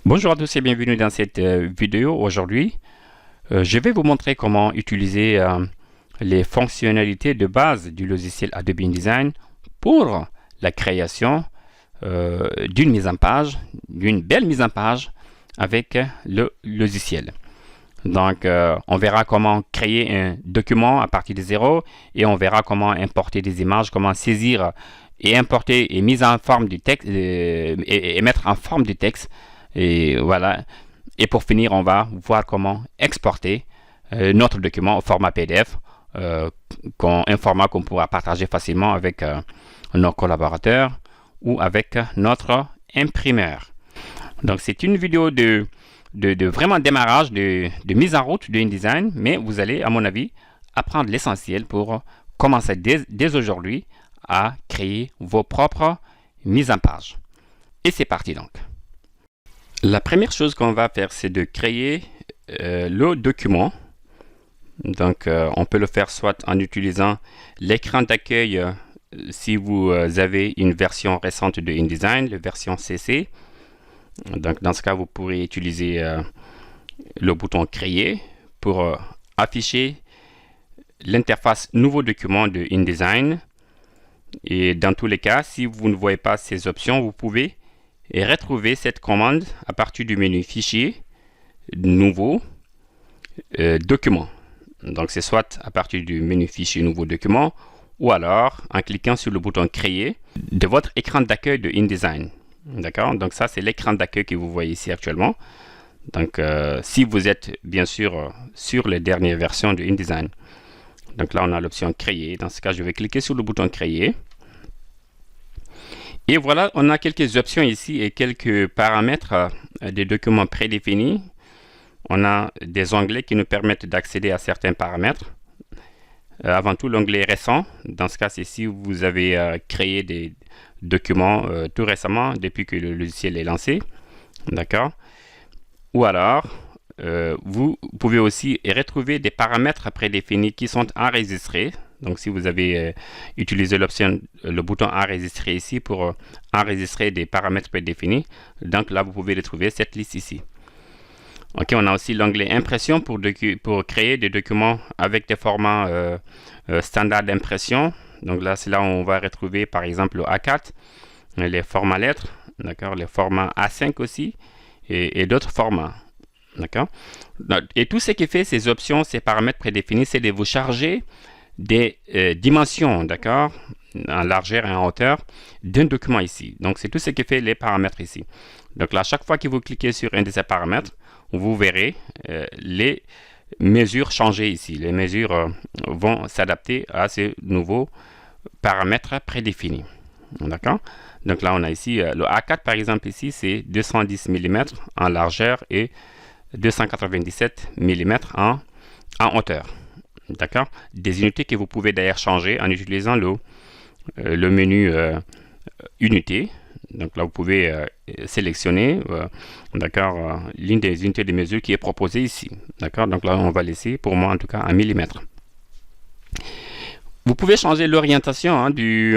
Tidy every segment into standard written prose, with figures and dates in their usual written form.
Bonjour à tous et bienvenue dans cette vidéo. Aujourd'hui, je vais vous montrer comment utiliser les fonctionnalités de base du logiciel Adobe InDesign pour la création d'une mise en page, d'une belle mise en page avec le logiciel. Donc, on verra comment créer un document à partir de zéro et on verra comment importer des images, comment saisir et importer et mise en forme du texte et mettre en forme du texte. Et voilà. Et pour finir, on va voir comment exporter notre document au format PDF, un format qu'on pourra partager facilement avec nos collaborateurs ou avec notre imprimeur. Donc, c'est une vidéo de vraiment démarrage, de mise en route de InDesign, mais vous allez, à mon avis, apprendre l'essentiel pour commencer dès aujourd'hui à créer vos propres mises en page. Et c'est parti donc. La première chose qu'on va faire, c'est de créer le document. Donc, on peut le faire soit en utilisant l'écran d'accueil si vous avez une version récente de InDesign, la version CC. Donc, dans ce cas, vous pourrez utiliser le bouton Créer pour afficher l'interface Nouveau document de InDesign. Et dans tous les cas, si vous ne voyez pas ces options, vous pouvez retrouver cette commande à partir du menu Fichier, Nouveau, Document. Donc, c'est soit à partir du menu Fichier, Nouveau document, ou alors en cliquant sur le bouton Créer de votre écran d'accueil de InDesign. D'accord? Donc, ça, c'est l'écran d'accueil que vous voyez ici actuellement. Donc, si vous êtes bien sûr sur les dernières versions de InDesign. Donc, là, on a l'option Créer. Dans ce cas, je vais cliquer sur le bouton Créer. Et voilà, on a quelques options ici et quelques paramètres des documents prédéfinis. On a des onglets qui nous permettent d'accéder à certains paramètres. Avant tout, l'onglet récent. Dans ce cas, c'est si vous avez créé des documents tout récemment, depuis que le logiciel est lancé. D'accord? Ou alors, vous pouvez aussi retrouver des paramètres prédéfinis qui sont enregistrés. Donc, si vous avez utilisé l'option, le bouton enregistrer ici pour enregistrer des paramètres prédéfinis, donc là, vous pouvez retrouver cette liste ici. OK, on a aussi l'onglet impression pour créer des documents avec des formats standards d'impression. Donc là, c'est là où on va retrouver par exemple le A4, les formats lettres, d'accord, les formats A5 aussi et d'autres formats. D'accord? Et tout ce qui fait ces options, ces paramètres prédéfinis, c'est de vous charger des dimensions, d'accord, en largeur et en hauteur d'un document ici. Donc, c'est tout ce qui fait les paramètres ici. Donc là, chaque fois que vous cliquez sur un de ces paramètres, vous verrez les mesures changer ici. Les mesures vont s'adapter à ces nouveaux paramètres prédéfinis. D'accord? Donc là, on a ici le A4, par exemple, ici, c'est 210 mm en largeur et 297 mm en hauteur. D'accord? Des unités que vous pouvez d'ailleurs changer en utilisant le menu Unité. Donc là, vous pouvez sélectionner d'accord, l'une des unités de mesure qui est proposée ici. D'accord? Donc là, on va laisser, pour moi en tout cas, en millimètres. Vous pouvez changer l'orientation du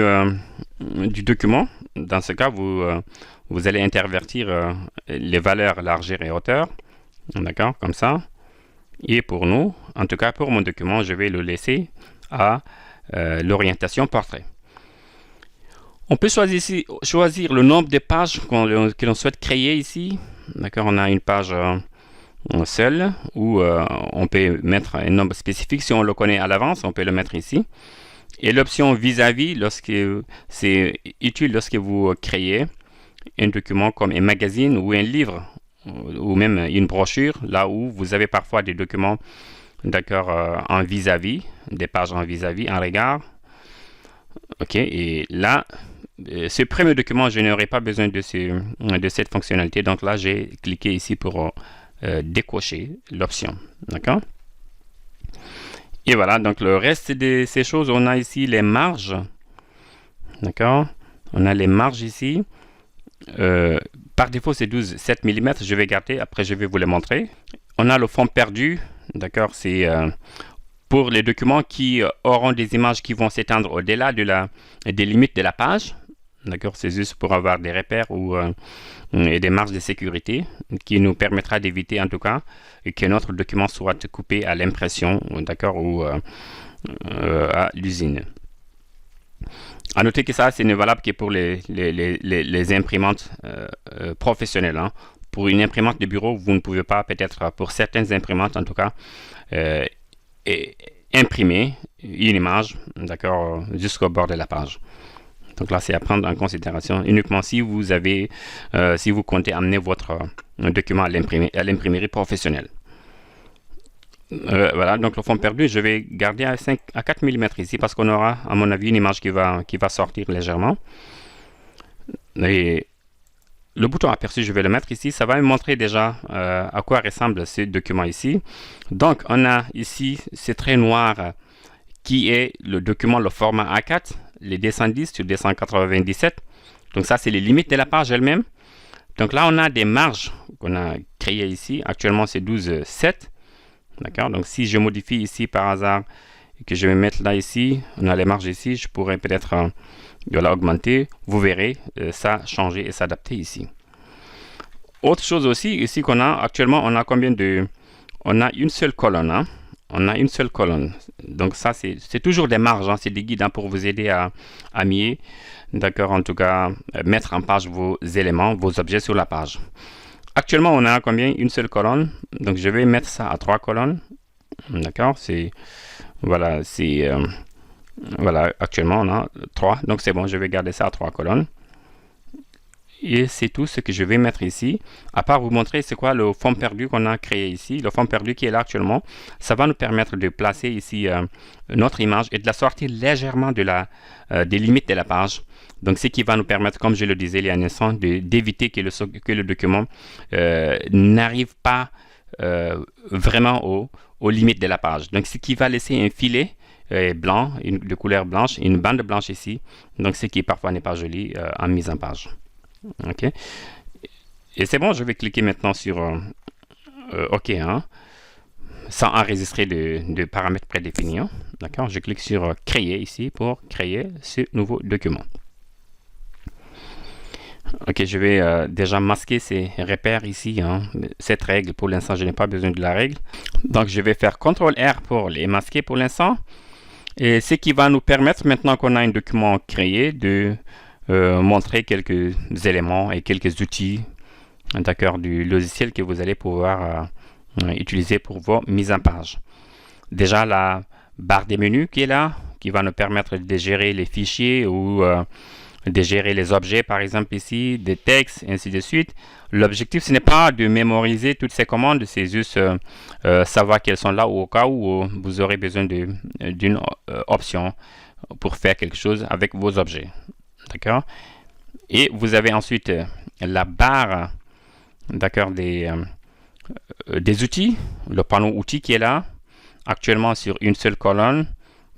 document. Dans ce cas, vous allez intervertir les valeurs largeur et hauteur. D'accord? Comme ça. Et pour nous, en tout cas pour mon document, je vais le laisser à l'orientation portrait. On peut choisir le nombre de pages que l'on souhaite créer ici. D'accord, on a une page seule où on peut mettre un nombre spécifique. Si on le connaît à l'avance, on peut le mettre ici. Et l'option vis-à-vis, c'est utile lorsque vous créez un document comme un magazine ou un livre, ou même une brochure, là où vous avez parfois des documents, d'accord, en vis-à-vis, des pages en vis-à-vis, en regard. OK, et là, ce premier document, je n'aurai pas besoin de cette fonctionnalité. Donc là, j'ai cliqué ici pour décocher l'option. D'accord? Et voilà, donc le reste de ces choses, on a ici les marges. D'accord? On a les marges ici. Par défaut, c'est 7 mm. Je vais garder. Après, je vais vous les montrer. On a le fond perdu. D'accord? C'est pour les documents qui auront des images qui vont s'étendre au-delà des limites de la page. D'accord, c'est juste pour avoir des repères ou et des marges de sécurité qui nous permettra d'éviter en tout cas que notre document soit coupé à l'impression, d'accord, ou à l'usine. À noter que ça, c'est ne valable que pour les imprimantes professionnelles. Hein. Pour une imprimante de bureau, vous ne pouvez pas, peut-être pour certaines imprimantes en tout cas, imprimer une image, d'accord, jusqu'au bord de la page. Donc là, c'est à prendre en considération uniquement si vous avez, si vous comptez amener votre document à l'imprimerie professionnelle. Voilà, donc le fond perdu, je vais garder à 4 mm ici parce qu'on aura, à mon avis, une image qui va sortir légèrement. Et le bouton aperçu, je vais le mettre ici. Ça va me montrer déjà à quoi ressemble ce document ici. Donc, on a ici ce trait noir qui est le document, le format A4, les 210 sur 297. Donc ça, c'est les limites de la page elle-même. Donc là, on a des marges qu'on a créées ici. Actuellement, c'est 12,7. D'accord. Donc si je modifie ici par hasard et que je vais mettre là ici, on a les marges ici, je pourrais peut-être augmenter. Vous verrez ça changer et s'adapter ici. Autre chose aussi, ici qu'on a actuellement, on a combien de... On a une seule colonne. Hein. On a une seule colonne. Donc ça, c'est toujours des marges. Hein. C'est des guides hein, pour vous aider à mieux, d'accord, en tout cas, mettre en page vos éléments, vos objets sur la page. Actuellement, on a combien? Une seule colonne. Donc, je vais mettre ça à 3 colonnes. D'accord? Voilà, voilà, actuellement, on a 3. Donc, c'est bon, je vais garder ça à 3 colonnes. Et c'est tout ce que je vais mettre ici. À part vous montrer c'est quoi le fond perdu qu'on a créé ici. Le fond perdu qui est là actuellement. Ça va nous permettre de placer ici notre image et de la sortir légèrement des limites de la page. Donc, ce qui va nous permettre, comme je le disais il y a un instant, d'éviter que le document n'arrive pas vraiment aux limites de la page. Donc, ce qui va laisser un filet blanc, de couleur blanche, une bande blanche ici. Donc, ce qui parfois n'est pas joli en mise en page. OK. Et c'est bon, je vais cliquer maintenant sur OK, hein, sans enregistrer de paramètres prédéfinis. Hein. D'accord. Je clique sur Créer ici pour créer ce nouveau document. Ok, je vais déjà masquer ces repères ici. Hein. Cette règle, pour l'instant, je n'ai pas besoin de la règle. Donc, je vais faire CTRL-R pour les masquer pour l'instant. Et ce qui va nous permettre, maintenant qu'on a un document créé, de montrer quelques éléments et quelques outils d'accord, du logiciel que vous allez pouvoir utiliser pour vos mises en page. Déjà, la barre des menus qui est là, qui va nous permettre de gérer les fichiers ou de gérer les objets, par exemple ici, des textes, ainsi de suite. L'objectif, ce n'est pas de mémoriser toutes ces commandes, c'est juste savoir qu'elles sont là au cas où vous aurez besoin d'une option pour faire quelque chose avec vos objets. D'accord? Et vous avez ensuite la barre d'accord, des outils, le panneau outils qui est là, actuellement sur une seule colonne.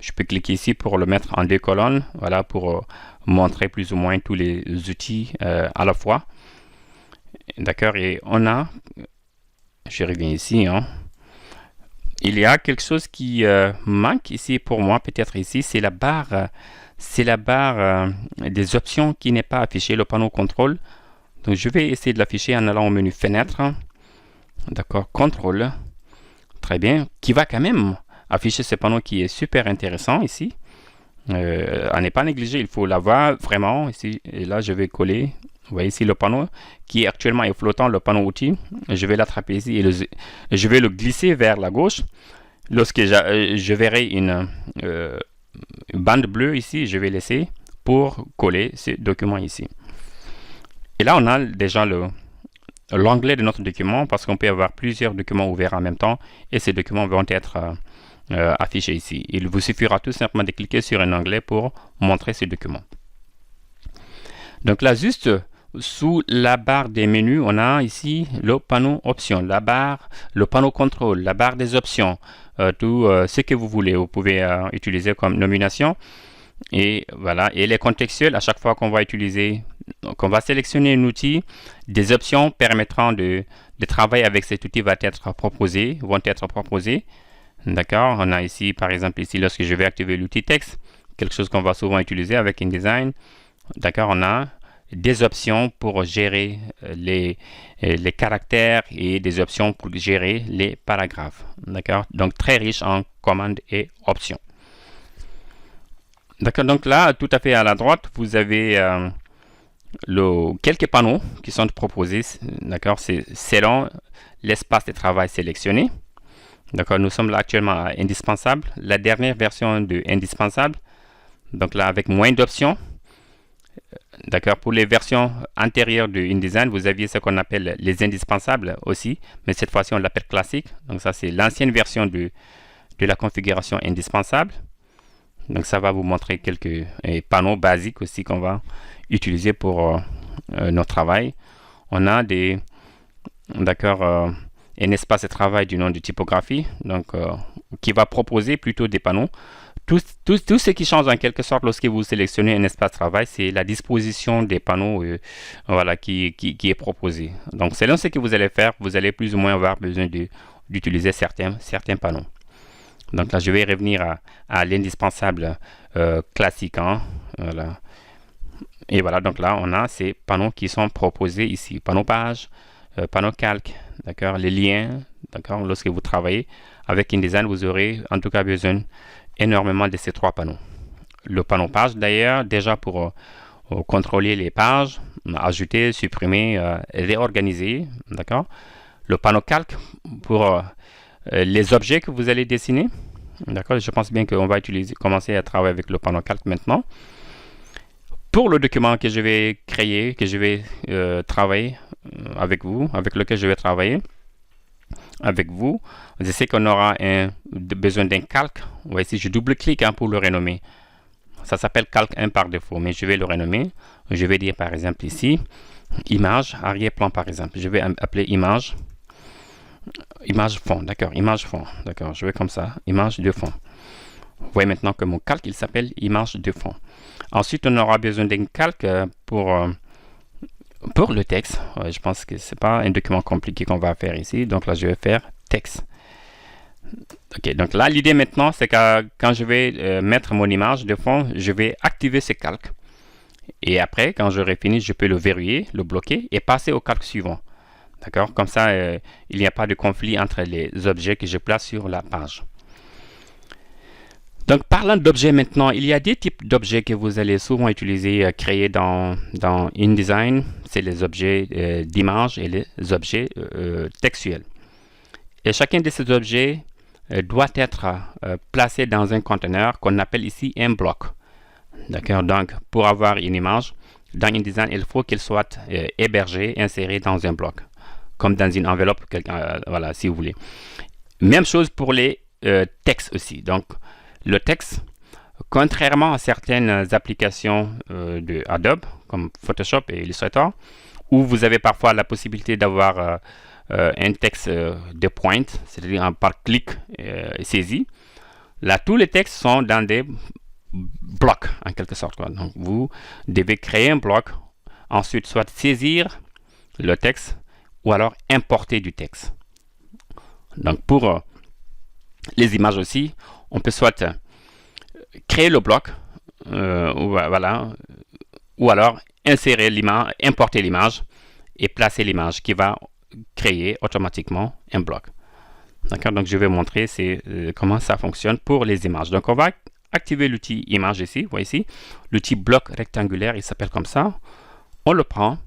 Je peux cliquer ici pour le mettre en 2 colonnes, voilà, pour montrer plus ou moins tous les outils à la fois. D'accord, et on a, je reviens ici, hein, il y a quelque chose qui manque ici pour moi, peut-être ici, c'est la barre des options qui n'est pas affichée, le panneau contrôle. Donc je vais essayer de l'afficher en allant au menu fenêtre. D'accord, contrôle. Très bien, qui va quand même afficher ce panneau qui est super intéressant ici. À ne pas négliger, il faut l'avoir vraiment ici. Et là, je vais coller. Vous voyez ici le panneau qui actuellement est flottant, le panneau outil. Je vais l'attraper ici et je vais le glisser vers la gauche. Lorsque je verrai une bande bleue ici, je vais laisser pour coller ce document ici. Et là, on a déjà l'onglet de notre document parce qu'on peut avoir plusieurs documents ouverts en même temps et ces documents vont être affichés ici. Il vous suffira tout simplement de cliquer sur un onglet pour montrer ces documents. Donc là, juste sous la barre des menus, on a ici le panneau options, le panneau contrôle, la barre des options, tout ce que vous voulez. Vous pouvez utiliser comme nomination. Et voilà, et les contextuels, à chaque fois qu'on va sélectionner un outil, des options permettant de travailler avec cet outil vont être proposées. D'accord, on a ici, par exemple, ici, lorsque je vais activer l'outil texte, quelque chose qu'on va souvent utiliser avec InDesign. d'accord, on a des options pour gérer les caractères et des options pour gérer les paragraphes, d'accord. Donc très riche en commandes et options. D'accord, donc là, tout à fait à la droite, vous avez quelques panneaux qui sont proposés, d'accord, c'est selon l'espace de travail sélectionné. D'accord, nous sommes là actuellement à indispensable, la dernière version de indispensable, donc là avec moins d'options. D'accord, pour les versions antérieures de InDesign, vous aviez ce qu'on appelle les indispensables aussi, mais cette fois-ci on l'appelle classique. Donc ça c'est l'ancienne version de la configuration indispensable. Donc ça va vous montrer quelques panneaux basiques aussi qu'on va utiliser pour notre travail. On a un espace de travail du nom de typographie, donc qui va proposer plutôt des panneaux. Tout ce qui change en quelque sorte lorsque vous sélectionnez un espace de travail, c'est la disposition des panneaux voilà, qui est proposée. Donc selon ce que vous allez faire, vous allez plus ou moins avoir besoin d'utiliser certains panneaux. Donc là, je vais revenir à l'indispensable classique. Hein, voilà. Et voilà, donc là, on a ces panneaux qui sont proposés ici. Panneau page, panneau calque, d'accord, les liens, d'accord. Lorsque vous travaillez avec InDesign, vous aurez en tout cas besoin énormément de ces trois panneaux. Le panneau page, d'ailleurs, déjà pour contrôler les pages, ajouter, supprimer, réorganiser, d'accord. Le panneau calque pour les objets que vous allez dessiner, d'accord. Je pense bien qu'on va commencer à travailler avec le panneau calque maintenant. Pour le document que je vais créer, que je vais travailler avec vous, avec lequel je vais travailler avec vous, je sais qu'on aura besoin d'un calque. Ouais, ici, je double-clique hein, pour le renommer. Ça s'appelle calque 1 par défaut, mais je vais le renommer. Je vais dire par exemple ici, image, arrière-plan par exemple. Je vais appeler image fond, d'accord, image fond, d'accord, je vais comme ça, image de fond. Vous voyez maintenant que mon calque, il s'appelle image de fond. Ensuite, on aura besoin d'un calque pour le texte. Ouais, je pense que c'est pas un document compliqué qu'on va faire ici. Donc là, je vais faire texte. Ok, donc là, l'idée maintenant, c'est que quand je vais mettre mon image de fond, je vais activer ce calque. Et après, quand j'aurai fini, je peux le verrouiller, le bloquer et passer au calque suivant. D'accord? Comme ça, il n'y a pas de conflit entre les objets que je place sur la page. Donc, parlant d'objets maintenant, il y a des types d'objets que vous allez souvent utiliser, créer dans InDesign. C'est les objets d'image et les objets textuels. Et chacun de ces objets doit être placé dans un conteneur qu'on appelle ici un bloc. D'accord? Donc, pour avoir une image, dans InDesign, il faut qu'il soit hébergé, inséré dans un bloc, comme dans une enveloppe, voilà, si vous voulez. Même chose pour les textes aussi. Donc, le texte, contrairement à certaines applications de Adobe, comme Photoshop et Illustrator, où vous avez parfois la possibilité d'avoir un texte de pointe, c'est-à-dire par clic saisi. Là, tous les textes sont dans des blocs, en quelque sorte. Quoi. Donc, vous devez créer un bloc, ensuite soit saisir le texte, ou alors importer du texte. Donc, pour les images aussi, on peut soit créer le bloc, voilà, ou alors insérer l'image, importer l'image et placer l'image qui va créer automatiquement un bloc. D'accord, donc je vais montrer comment ça fonctionne pour les images. Donc on va activer l'outil image ici, vous voyez ici, l'outil bloc rectangulaire, il s'appelle comme ça. On le prend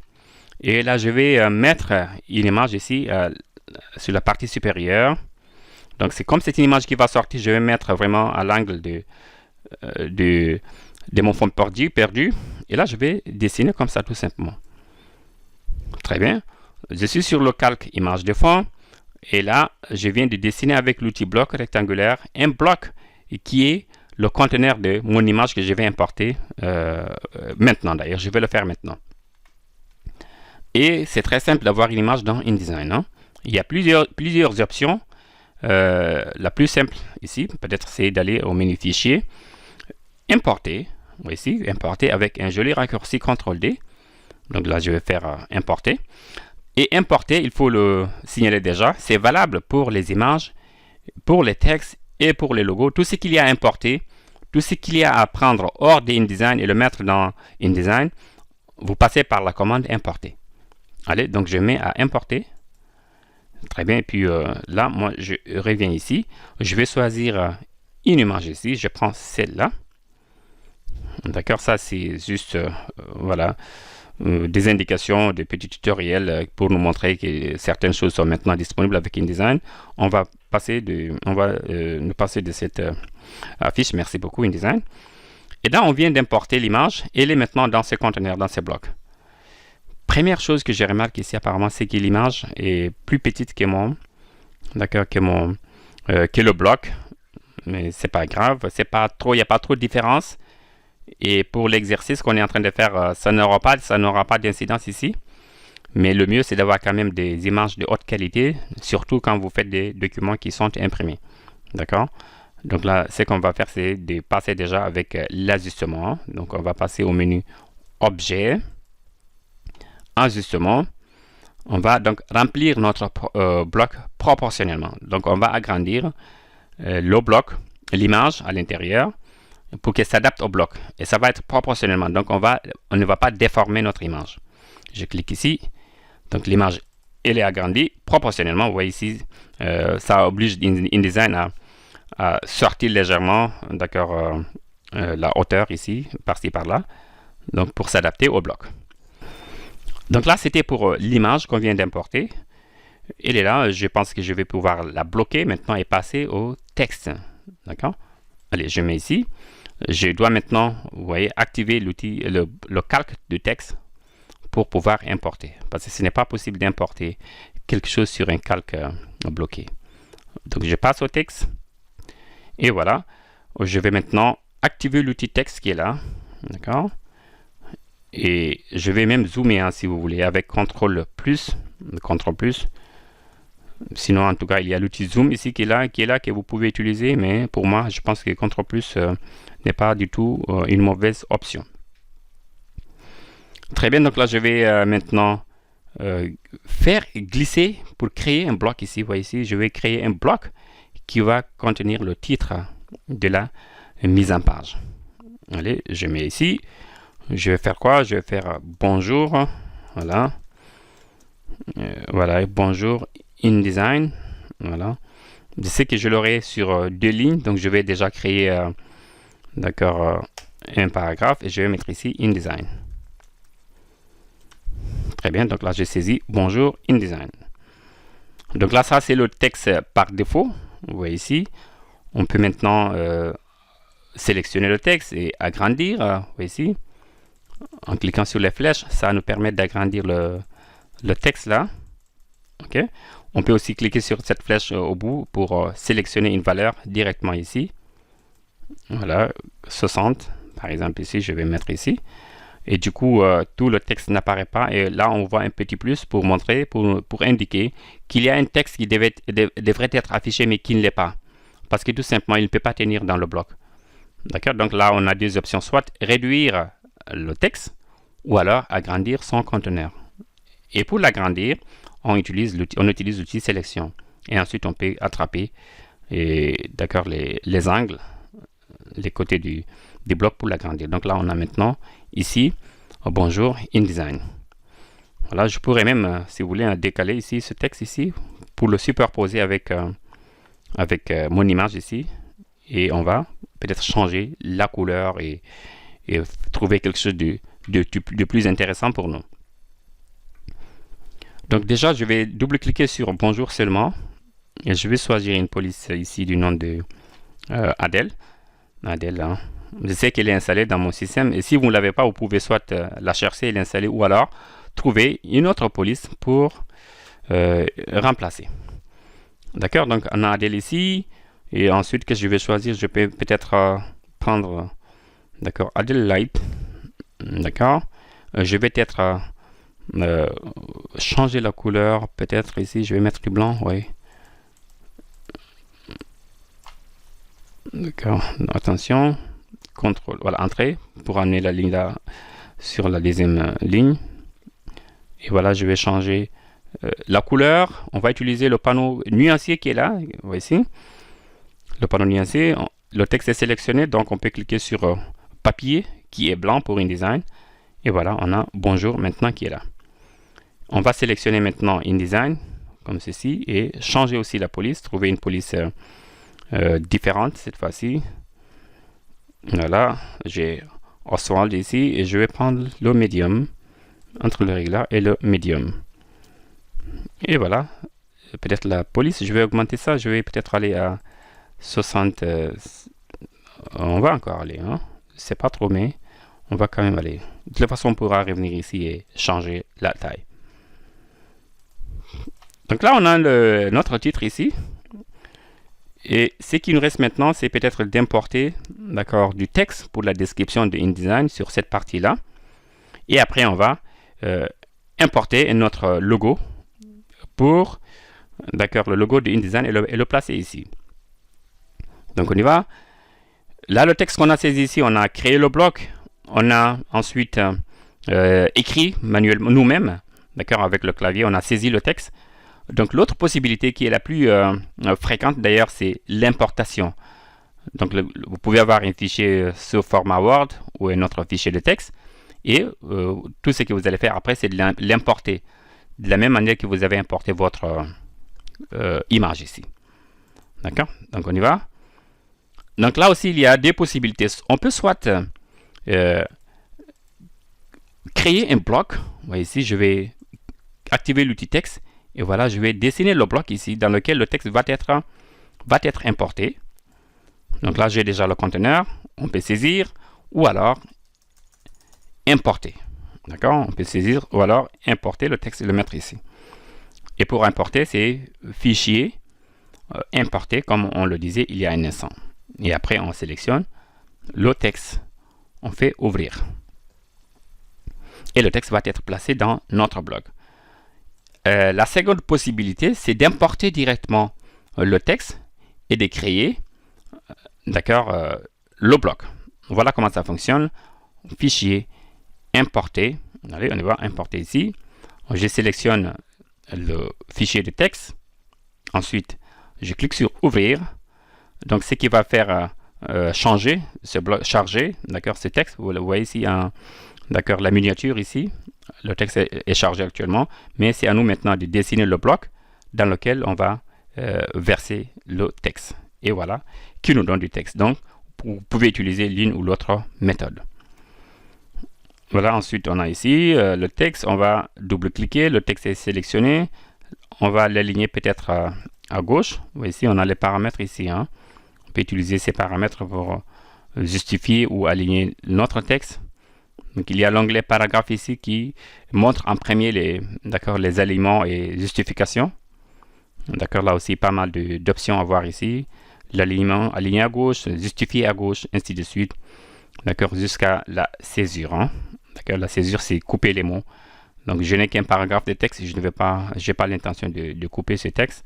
et là je vais mettre une image ici sur la partie supérieure. Donc c'est comme c'est une image qui va sortir, je vais mettre vraiment à l'angle de mon fond perdu. Et là je vais dessiner comme ça tout simplement. Très bien. Je suis sur le calque image de fond. Et là, je viens de dessiner avec l'outil bloc rectangulaire un bloc qui est le conteneur de mon image que je vais importer maintenant. D'ailleurs, je vais le faire maintenant. Et c'est très simple d'avoir une image dans InDesign. Hein. Il y a plusieurs options. La plus simple ici, peut-être, c'est d'aller au menu Fichier, Importer. Ici, importer avec un joli raccourci CTRL-D. Donc là, je vais faire Importer. Et importer, il faut le signaler déjà, c'est valable pour les images, pour les textes et pour les logos. Tout ce qu'il y a à importer, tout ce qu'il y a à prendre hors de InDesign et le mettre dans InDesign, vous passez par la commande importer. Allez, donc je mets à importer. Très bien, et puis là, moi, je reviens ici. Je vais choisir une image ici. Je prends celle-là. D'accord, ça c'est juste, voilà, des indications, des petits tutoriels pour nous montrer que certaines choses sont maintenant disponibles avec InDesign. On va nous passer de cette affiche. Merci beaucoup InDesign. Et là, on vient d'importer l'image et elle est maintenant dans ce conteneur, dans ces blocs. Première chose que j'ai remarqué ici apparemment, c'est que l'image est plus petite que que le bloc. Mais c'est pas grave, c'est pas trop, il n'y a pas trop de différence. Et pour l'exercice qu'on est en train de faire, ça n'aura pas d'incidence ici. Mais le mieux, c'est d'avoir quand même des images de haute qualité, surtout quand vous faites des documents qui sont imprimés. D'accord? Donc là, ce qu'on va faire, c'est de passer déjà avec l'ajustement. Donc on va passer au menu Objet, Ajustement. On va donc remplir notre bloc proportionnellement. Donc on va agrandir le bloc, l'image à l'intérieur, pour qu'elle s'adapte au bloc. Et ça va être proportionnellement. Donc on ne va pas déformer notre image. Je clique ici. Donc l'image, elle est agrandie proportionnellement. Vous voyez ici, ça oblige InDesign à sortir légèrement, d'accord, la hauteur ici, par-ci, par-là. Donc pour s'adapter au bloc. Donc là, c'était pour l'image qu'on vient d'importer. Elle est là. Je pense que je vais pouvoir la bloquer maintenant et passer au texte. D'accord? Allez, je mets ici. Je dois maintenant, vous voyez, activer l'outil, le calque de texte pour pouvoir importer. Parce que ce n'est pas possible d'importer quelque chose sur un calque bloqué. Donc, je passe au texte. Et voilà. Je vais maintenant activer l'outil texte qui est là. D'accord? Et je vais même zoomer, hein, si vous voulez, avec CTRL+. Sinon, en tout cas, il y a l'outil Zoom ici qui est là, que vous pouvez utiliser. Mais pour moi, je pense que CTRL+, n'est pas du tout une mauvaise option. Très bien, donc là, je vais maintenant faire glisser pour créer un bloc ici. Vous voyez ici, je vais créer un bloc qui va contenir le titre de la mise en page. Allez, je mets ici. Je vais faire quoi? Je vais faire bonjour. Voilà. Voilà, bonjour InDesign. Voilà. Je sais que je l'aurai sur 2 lignes, donc je vais déjà créer d'accord, un paragraphe et je vais mettre ici InDesign. Très bien, donc là j'ai saisi bonjour InDesign. Donc là, ça c'est le texte par défaut. Vous voyez ici, on peut maintenant sélectionner le texte et agrandir. Vous voyez ici, en cliquant sur les flèches, ça nous permet d'agrandir le texte là. Ok. On peut aussi cliquer sur cette flèche au bout pour sélectionner une valeur directement ici. Voilà, 60 par exemple ici, je vais mettre ici. Et du coup, tout le texte n'apparaît pas. Et là, on voit un petit plus pour montrer, pour indiquer qu'il y a un texte qui devrait être affiché mais qui ne l'est pas. Parce que tout simplement, il ne peut pas tenir dans le bloc. D'accord? Donc là, on a deux options, soit réduire le texte ou alors agrandir son conteneur. Et pour l'agrandir, on utilise l'outil sélection. Et ensuite, on peut attraper d'accord, les angles, les côtés du bloc pour l'agrandir. Donc là, on a maintenant ici, bonjour InDesign. Voilà, je pourrais même, si vous voulez, décaler ici ce texte ici pour le superposer avec mon image ici. Et on va peut-être changer la couleur et trouver quelque chose de plus intéressant pour nous. Donc déjà, je vais double-cliquer sur bonjour seulement. Et je vais choisir une police ici du nom de Adèle. Adèle, hein. Je sais qu'elle est installée dans mon système. Et si vous ne l'avez pas, vous pouvez soit la chercher et l'installer ou alors trouver une autre police pour remplacer. D'accord, donc on a Adèle ici. Et ensuite, qu'est-ce que je vais choisir? Je peux peut-être prendre, d'accord, Adèle Light. D'accord. Je vais peut-être changer la couleur. Peut-être ici, je vais mettre du blanc. Oui. D'accord. Attention. Contrôle. Voilà, entrée pour amener la ligne là sur la deuxième ligne. Et voilà, je vais changer la couleur. On va utiliser le panneau nuancier qui est là. Vous voyez ici. Le panneau nuancier. le texte est sélectionné, donc on peut cliquer sur papier qui est blanc pour InDesign. Et voilà, on a bonjour maintenant qui est là. On va sélectionner maintenant InDesign comme ceci et changer aussi la police, trouver une police différente cette fois-ci. Voilà, j'ai Oswald ici et je vais prendre le medium, entre le régulier et le medium. Et voilà, peut-être la police, je vais augmenter ça, je vais peut-être aller à 60, on va encore aller, hein? C'est pas trop, mais on va quand même aller. De toute façon, on pourra revenir ici et changer la taille. Donc là, on a notre titre ici. Et ce qui nous reste maintenant, c'est peut-être d'importer, d'accord, du texte pour la description de InDesign sur cette partie-là. Et après, on va importer notre logo pour, d'accord, le logo de InDesign et le placer ici. Donc, on y va. Là, le texte qu'on a saisi ici, on a créé le bloc. On a ensuite écrit manuellement nous-mêmes, d'accord, avec le clavier, on a saisi le texte. Donc, l'autre possibilité qui est la plus fréquente d'ailleurs, c'est l'importation. Donc, vous pouvez avoir un fichier sous format Word ou un autre fichier de texte. Et tout ce que vous allez faire après, c'est de l'importer. De la même manière que vous avez importé votre image ici. D'accord? Donc, on y va. Donc, là aussi, il y a des possibilités. On peut soit créer un bloc. Vous voyez ici, je vais activer l'outil texte. Et voilà, je vais dessiner le bloc ici dans lequel le texte va être importé. Donc là, j'ai déjà le conteneur. On peut saisir ou alors importer. D'accord? On peut saisir ou alors importer le texte et le mettre ici. Et pour importer, c'est fichier, importer, comme on le disait il y a un instant. Et après, on sélectionne le texte. On fait ouvrir. Et le texte va être placé dans notre bloc. La seconde possibilité, c'est d'importer directement le texte et de créer, d'accord, le bloc. Voilà comment ça fonctionne. Fichier, importer. Allez, on va importer ici. Je sélectionne le fichier de texte. Ensuite, je clique sur ouvrir. Donc, ce qui va faire changer ce bloc, charger, d'accord, ce texte. Vous le voyez ici, d'accord, la miniature ici. Le texte est chargé actuellement, mais c'est à nous maintenant de dessiner le bloc dans lequel on va verser le texte. Et voilà, qui nous donne du texte. Donc, vous pouvez utiliser l'une ou l'autre méthode. Voilà, ensuite on a ici le texte. On va double-cliquer, le texte est sélectionné. On va l'aligner peut-être à gauche. Vous voyez ici, on a les paramètres ici. Hein. On peut utiliser ces paramètres pour justifier ou aligner notre texte. Donc, il y a l'onglet paragraphe ici qui montre en premier les alignements et justifications. D'accord, là aussi, pas mal d'options à voir ici. L'alignement aligné à gauche, justifié à gauche, ainsi de suite. D'accord, jusqu'à la césure. Hein. D'accord, la césure, c'est couper les mots. Donc, je n'ai qu'un paragraphe de texte. Je n'ai pas l'intention de couper ce texte.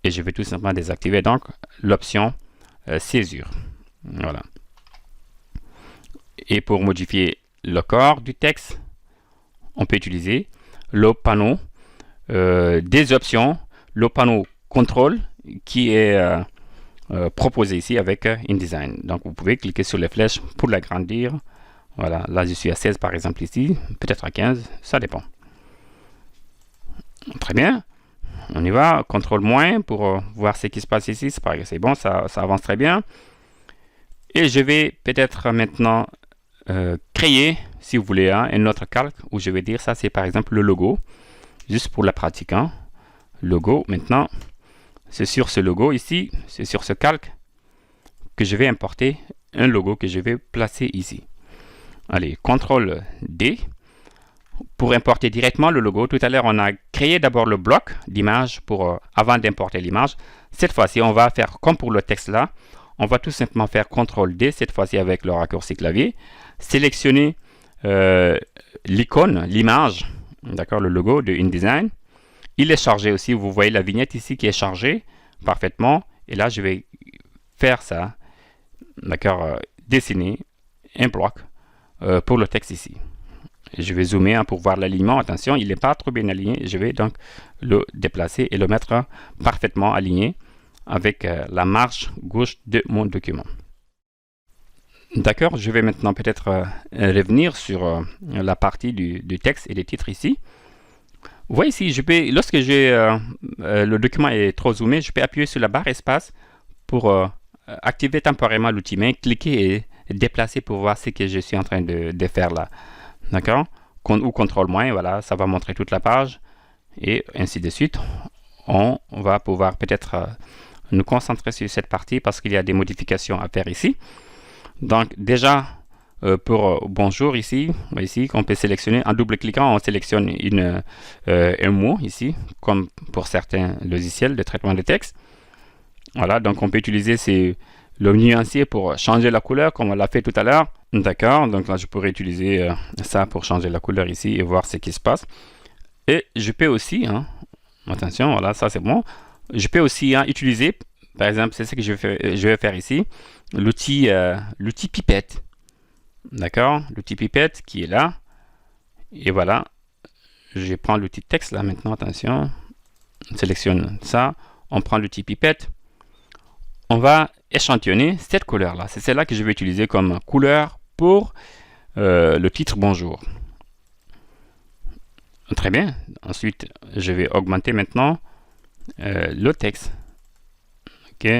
Et je vais tout simplement désactiver donc l'option césure. Voilà. Et pour modifier le corps du texte, on peut utiliser le panneau des options, le panneau contrôle qui est proposé ici avec InDesign. Donc, vous pouvez cliquer sur les flèches pour l'agrandir. Voilà, là je suis à 16 par exemple ici, peut-être à 15, ça dépend. Très bien, on y va, contrôle moins pour voir ce qui se passe ici. C'est bon, ça avance très bien. Et je vais peut-être maintenant créer, si vous voulez, hein, un autre calque où je vais dire ça, c'est par exemple le logo, juste pour la pratique. Hein. Logo, maintenant, c'est sur ce logo ici, c'est sur ce calque que je vais importer un logo que je vais placer ici. Allez, CTRL D pour importer directement le logo. Tout à l'heure, on a créé d'abord le bloc d'image avant d'importer l'image. Cette fois-ci, on va faire comme pour le texte là. On va tout simplement faire CTRL D, cette fois-ci avec le raccourci clavier. Sélectionner l'icône, l'image, d'accord, le logo de InDesign. Il est chargé aussi, vous voyez la vignette ici qui est chargée parfaitement. Et là, je vais faire ça, d'accord, dessiner un bloc pour le texte ici. Et je vais zoomer hein, pour voir l'alignement. Attention, il n'est pas trop bien aligné. Je vais donc le déplacer et le mettre parfaitement aligné avec la marge gauche de mon document. D'accord, je vais maintenant peut-être revenir sur la partie du texte et des titres ici. Vous voyez ici, lorsque le document est trop zoomé, je peux appuyer sur la barre espace pour activer temporairement l'outil main, cliquer et déplacer pour voir ce que je suis en train de faire là. D'accord? Ou contrôle moins, voilà, ça va montrer toute la page et ainsi de suite. On va pouvoir peut-être nous concentrer sur cette partie parce qu'il y a des modifications à faire ici. Donc déjà, pour bonjour ici on peut sélectionner en double-cliquant, on sélectionne un mot ici, comme pour certains logiciels de traitement de texte. Voilà, donc on peut utiliser le nuancier pour changer la couleur comme on l'a fait tout à l'heure. D'accord, donc là je pourrais utiliser ça pour changer la couleur ici et voir ce qui se passe. Et je peux aussi, attention, voilà, ça c'est bon. Je peux aussi utiliser, par exemple, c'est ce que je vais faire ici, l'outil pipette. D'accord, l'outil pipette qui est là. Et voilà, je prends l'outil texte là maintenant, attention. On sélectionne ça, on prend l'outil pipette. On va échantillonner cette couleur là. C'est celle-là que je vais utiliser comme couleur pour le titre bonjour. Très bien. Ensuite, je vais augmenter maintenant le texte. Ok,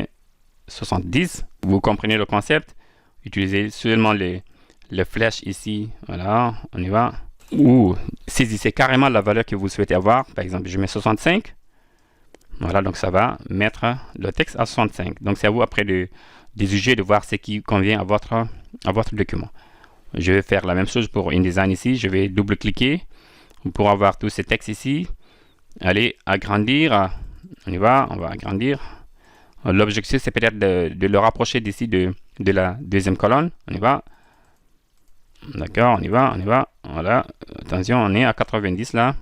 70. Vous comprenez le concept. Utilisez seulement les flèches ici. Voilà, on y va. Ou saisissez carrément la valeur que vous souhaitez avoir. Par exemple, je mets 65. Voilà, donc ça va mettre le texte à 65. Donc c'est à vous après de juger, de voir ce qui convient à votre document. Je vais faire la même chose pour InDesign ici. Je vais double-cliquer pour avoir tous ces textes ici. Allez, agrandir. On y va, on va agrandir. L'objectif, c'est peut-être de le rapprocher d'ici de la deuxième colonne. On y va. D'accord, on y va, on y va. Voilà, attention, on est à 90 là.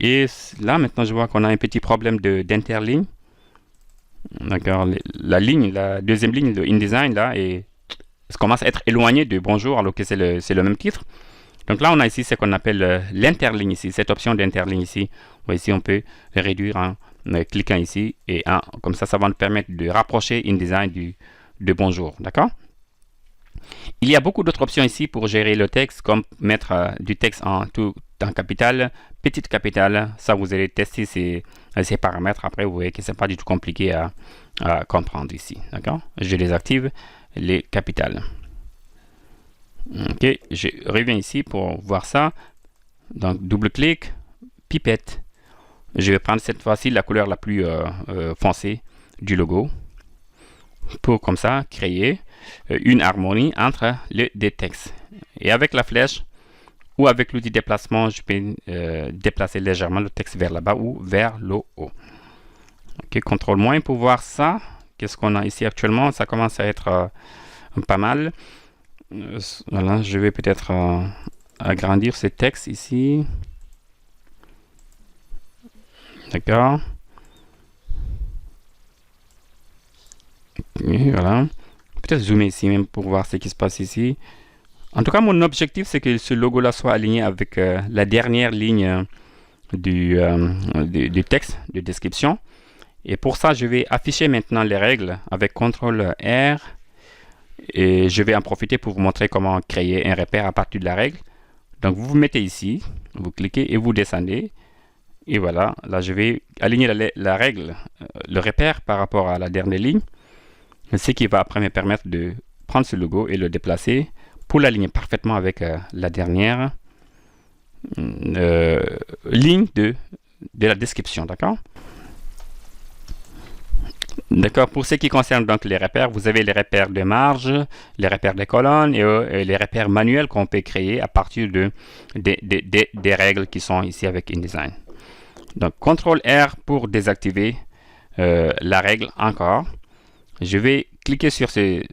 Et là, maintenant, je vois qu'on a un petit problème d'interligne. D'accord, la deuxième ligne de InDesign là, ça commence à être éloigné de bonjour alors que c'est le même titre. Donc là, on a ici ce qu'on appelle l'interligne ici, cette option d'interligne ici. Ici, on peut réduire en cliquant ici et comme ça, ça va nous permettre de rapprocher InDesign de bonjour. D'accord? Il y a beaucoup d'autres options ici pour gérer le texte, comme mettre du texte en capital, petite capitale. Ça, vous allez tester ces paramètres. Après, vous voyez que c'est pas du tout compliqué à comprendre ici. D'accord? Je désactive les capitales. Ok, je reviens ici pour voir ça. Donc, double-clic, pipette. Je vais prendre cette fois-ci la couleur la plus foncée du logo pour comme ça créer une harmonie entre les deux textes. Et avec la flèche ou avec l'outil déplacement, je peux déplacer légèrement le texte vers le bas ou vers le haut. Ok, contrôle moins pour voir ça. Qu'est-ce qu'on a ici actuellement? Ça commence à être pas mal. Voilà, je vais peut-être agrandir ce texte ici. D'accord. Et voilà. Peut-être zoomer ici même pour voir ce qui se passe ici. En tout cas, mon objectif, c'est que ce logo-là soit aligné avec la dernière ligne du texte de description. Et pour ça, je vais afficher maintenant les règles avec CTRL R. Et je vais en profiter pour vous montrer comment créer un repère à partir de la règle. Donc, vous vous mettez ici, vous cliquez et vous descendez. Et voilà, là, je vais aligner la règle, le repère par rapport à la dernière ligne. Ce qui va après me permettre de prendre ce logo et le déplacer pour l'aligner parfaitement avec la dernière ligne de la description. D'accord? D'accord, pour ce qui concerne donc les repères, vous avez les repères de marge, les repères de colonnes et les repères manuels qu'on peut créer à partir des règles qui sont ici avec InDesign. Donc, CTRL R pour désactiver la règle encore. Je vais cliquer sur ces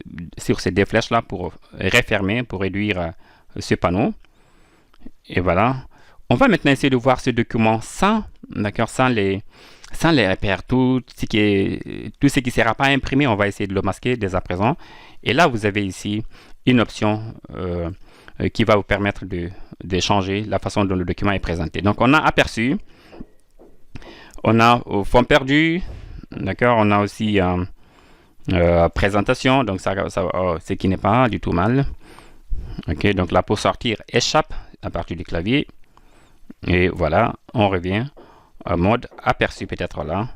deux flèches là pour refermer, pour réduire ce panneau. Et voilà. On va maintenant essayer de voir ce document sans les repères. Tout ce qui ne sera pas imprimé, on va essayer de le masquer dès à présent. Et là, vous avez ici une option qui va vous permettre de changer la façon dont le document est présenté. Donc, on a aperçu, on a au fond perdu, d'accord, on a aussi présentation, donc ce qui n'est pas du tout mal. Ok, donc là pour sortir échappe à partir du clavier, et voilà, on revient en mode aperçu peut-être là.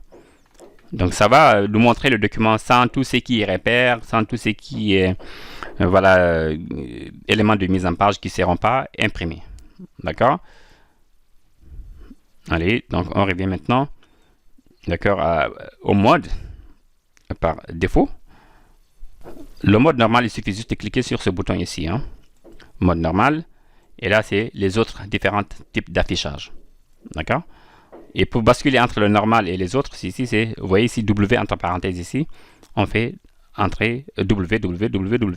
Donc ça va nous montrer le document sans tout ce qui est repère, sans tout ce qui est éléments de mise en page qui ne seront pas imprimés. D'accord? Allez, donc on revient maintenant, d'accord, au mode par défaut. Le mode normal, il suffit juste de cliquer sur ce bouton ici, hein. Mode normal, et là c'est les autres différents types d'affichage. D'accord? Et pour basculer entre le normal et les autres, ici c'est, vous voyez ici W entre parenthèses ici, on fait entrer www.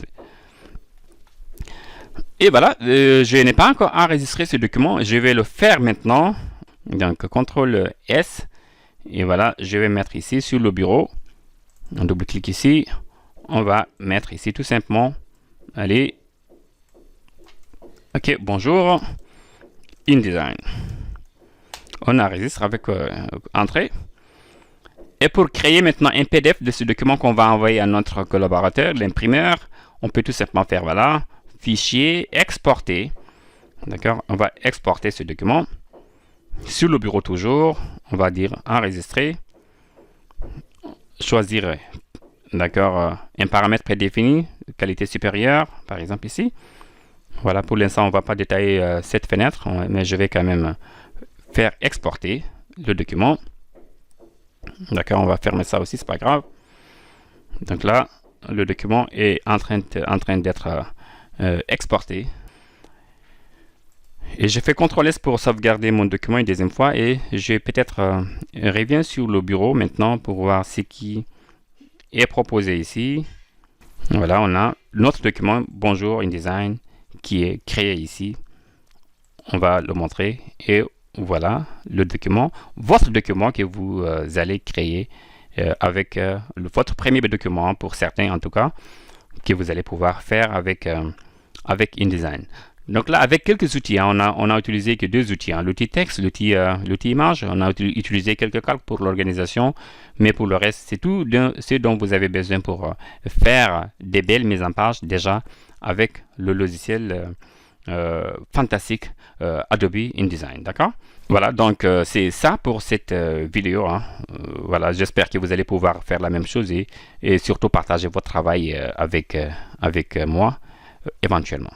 Et voilà, je n'ai pas encore enregistré ce document, je vais le faire maintenant. Donc CTRL S, et voilà, je vais mettre ici sur le bureau, on double-clique ici, on va mettre ici tout simplement, allez, ok, bonjour, InDesign. On enregistre avec entrée. Et pour créer maintenant un PDF de ce document qu'on va envoyer à notre collaborateur, l'imprimeur, on peut tout simplement faire, voilà, fichier, exporter. D'accord, on va exporter ce document. Sur le bureau toujours, on va dire enregistrer. Choisir, d'accord, un paramètre prédéfini, qualité supérieure, par exemple ici. Voilà, pour l'instant, on ne va pas détailler cette fenêtre, mais je vais quand même faire exporter le document. D'accord, on va fermer ça aussi, c'est pas grave. Donc là, le document est en train d'être exporté. Et je fais CTRL S pour sauvegarder mon document une deuxième fois, et je peut-être reviens sur le bureau maintenant pour voir ce qui est proposé ici. Voilà, on a notre document Bonjour InDesign qui est créé ici. On va le montrer, et voilà le document, votre document que vous allez créer avec votre premier document, pour certains en tout cas, que vous allez pouvoir faire avec InDesign. Donc là, avec quelques outils, hein, on a utilisé que deux outils, hein, l'outil texte, l'outil image. On a utilisé quelques calques pour l'organisation, mais pour le reste, c'est tout ce dont vous avez besoin pour faire des belles mises en page déjà avec le logiciel fantastique Adobe InDesign. D'accord? Voilà, donc c'est ça pour cette vidéo, hein. Voilà, j'espère que vous allez pouvoir faire la même chose, et surtout partager votre travail avec moi éventuellement.